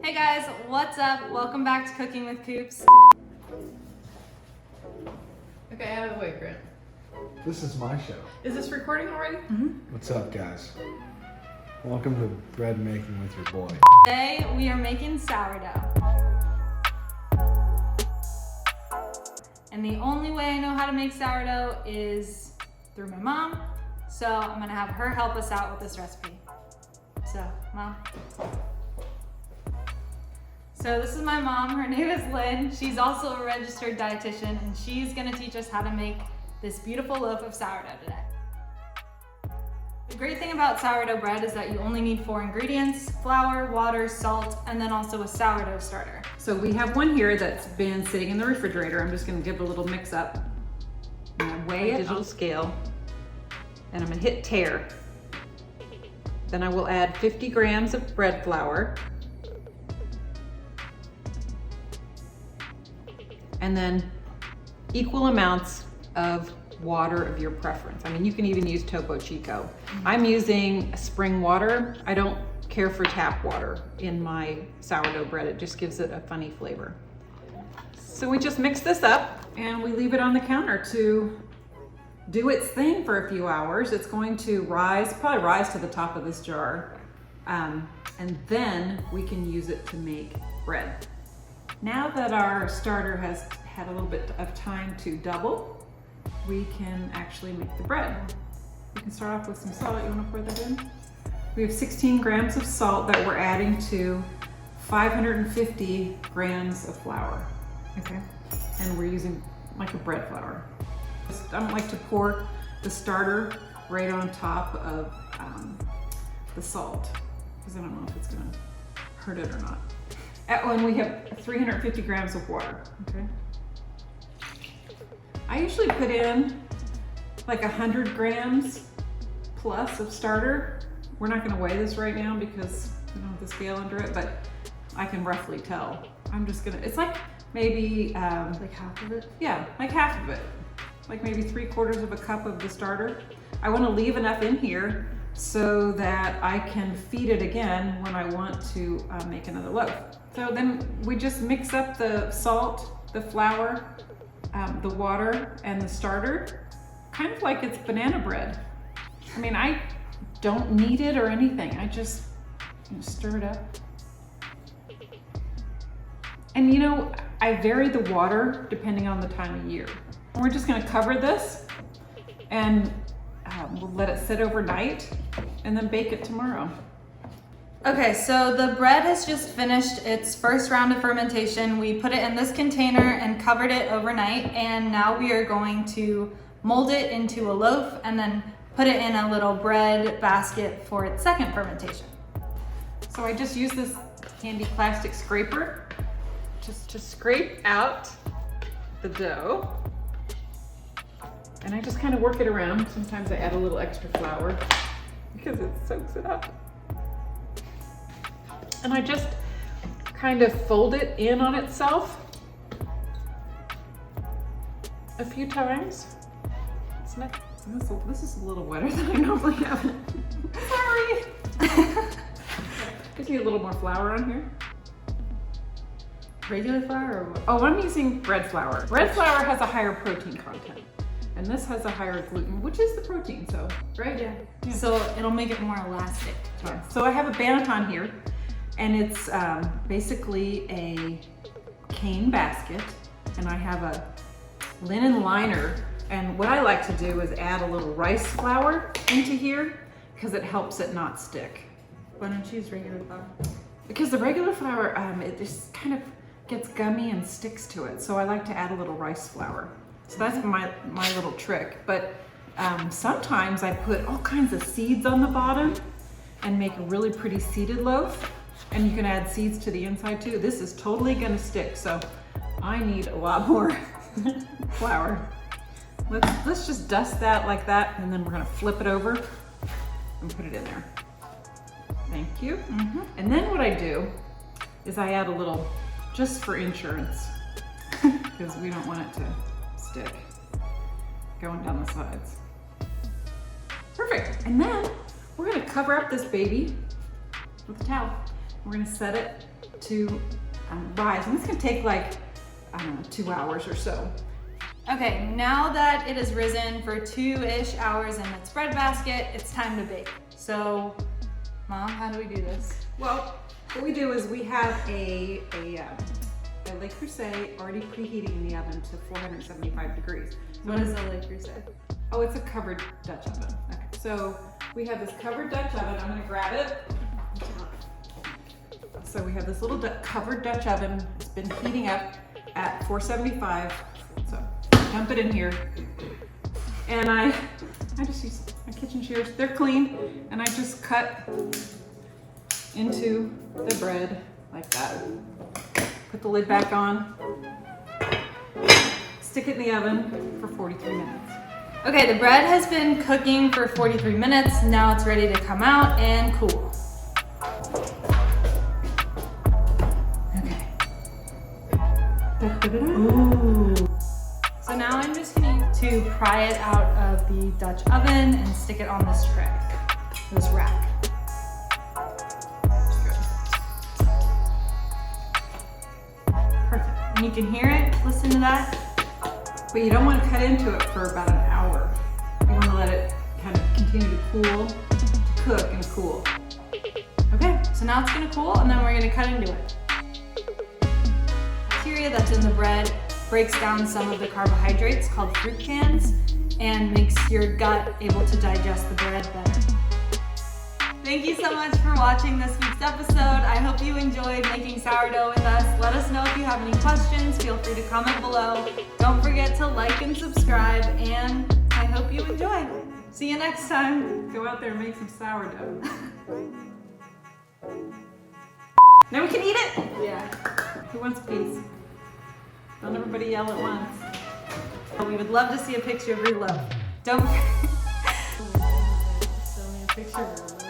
Hey guys, what's up? Welcome back to Cooking with Coops. Okay, out of the way, Grant. This is my show. Is this recording already? Mm-hmm. What's up, guys? Welcome to Bread Making with your boy. Today we are making sourdough. And the only way I know how to make sourdough is through my mom. So I'm gonna have her help us out with this recipe. So, Mom. So this is my mom, her name is Lynn. She's also a registered dietitian and she's gonna teach us how to make this beautiful loaf of sourdough today. The great thing about sourdough bread is that you only need 4 ingredients: flour, water, salt, and then also a sourdough starter. So we have one here that's been sitting in the refrigerator. I'm just gonna give it a little mix up. I'm gonna weigh it, digital scale, and I'm gonna hit tare. Then I will add 50 grams of bread flour. And then equal amounts of water of your preference. I mean, you can even use Topo Chico. I'm using spring water. I don't care for tap water in my sourdough bread. It just gives it a funny flavor. So we just mix this up and we leave it on the counter to do its thing for a few hours. It's going to probably rise to the top of this jar. And then we can use it to make bread. Now that our starter has had a little bit of time to double, we can actually make the bread. We can start off with some salt. You want to pour that in? We have 16 grams of salt that we're adding to 550 grams of flour. Okay. And we're using like a bread flour. I don't like to pour the starter right on top of the salt because I don't know if it's gonna hurt it or not. And we have 350 grams of water, okay? I usually put in like 100 grams plus of starter. We're not gonna weigh this right now because we don't have the scale under it, but I can roughly tell. It's like maybe Like half of it? yeah, like half of it. Like maybe 3/4 of a cup of the starter. I wanna leave enough in here so that I can feed it again when I want to make another loaf. So then we just mix up the salt, the flour, the water, and the starter, kind of like it's banana bread. I mean, I don't knead it or anything. I just stir it up. And you know, I vary the water depending on the time of year. We're just gonna cover this and we'll let it sit overnight and then bake it tomorrow. Okay, so the bread has just finished its first round of fermentation. We put it in this container and covered it overnight, and now we are going to mold it into a loaf and then put it in a little bread basket for its second fermentation. So I just use this handy plastic scraper just to scrape out the dough. And I just kind of work it around. Sometimes I add a little extra flour because it soaks it up. And I just kind of fold it in on itself a few times. This is a little wetter than I normally have it. Sorry. Gives me a little more flour on here. Regular flour or what? Oh, I'm using bread flour. Bread flour has a higher protein content. And this has a higher gluten, which is the protein, so, right? Yeah. So it'll make it more elastic. Yeah. So I have a banneton here, and it's basically a cane basket, and I have a linen liner. And what I like to do is add a little rice flour into here because it helps it not stick. Why don't you use regular flour? Because the regular flour, it just kind of gets gummy and sticks to it. So I like to add a little rice flour. So that's my little trick. But sometimes I put all kinds of seeds on the bottom and make a really pretty seeded loaf. And you can add seeds to the inside too. This is totally gonna stick, so I need a lot more flour. Let's just dust that like that, and then we're gonna flip it over and put it in there. Thank you. Mm-hmm. And then what I do is I add a little, just for insurance, because we don't want it to stick going down the sides. Perfect. And then we're gonna cover up this baby with a towel. We're gonna set it to rise. And it's gonna take like, I don't know, 2 hours or so. Okay, now that it has risen for 2-ish hours in its bread basket, it's time to bake. So, Mom, how do we do this? Well, what we do is we have a Le Creuset already preheating in the oven to 475 degrees. What is a Le Creuset? Oh, it's a covered Dutch oven. Okay, so we have this covered Dutch oven. I'm gonna grab it. So we have this little covered Dutch oven. It's been heating up at 475. So dump it in here. And I just use my kitchen shears. They're clean. And I just cut into the bread like that. Put the lid back on. Stick it in the oven for 43 minutes. Okay, the bread has been cooking for 43 minutes. Now it's ready to come out and cool. Ooh. So now I'm just going to pry it out of the Dutch oven and stick it on this tray, this rack. Perfect. And you can hear it, listen to that. But you don't want to cut into it for about an hour. You want to let it kind of continue to cool, cook and cool. Okay, so now it's going to cool and then we're going to cut into it. Bacteria that's in the bread breaks down some of the carbohydrates called fructans and makes your gut able to digest the bread better. Thank you so much for watching this week's episode. I hope you enjoyed making sourdough with us. Let us know if you have any questions. Feel free to comment below. Don't forget to like and subscribe, and I hope you enjoy. See you next time. Go out there and make some sourdough. Now we can eat it! Yeah. Who wants a piece? Don't everybody yell at once. We would love to see a picture of your loaf. Don't forget. Show me a picture of your loaf.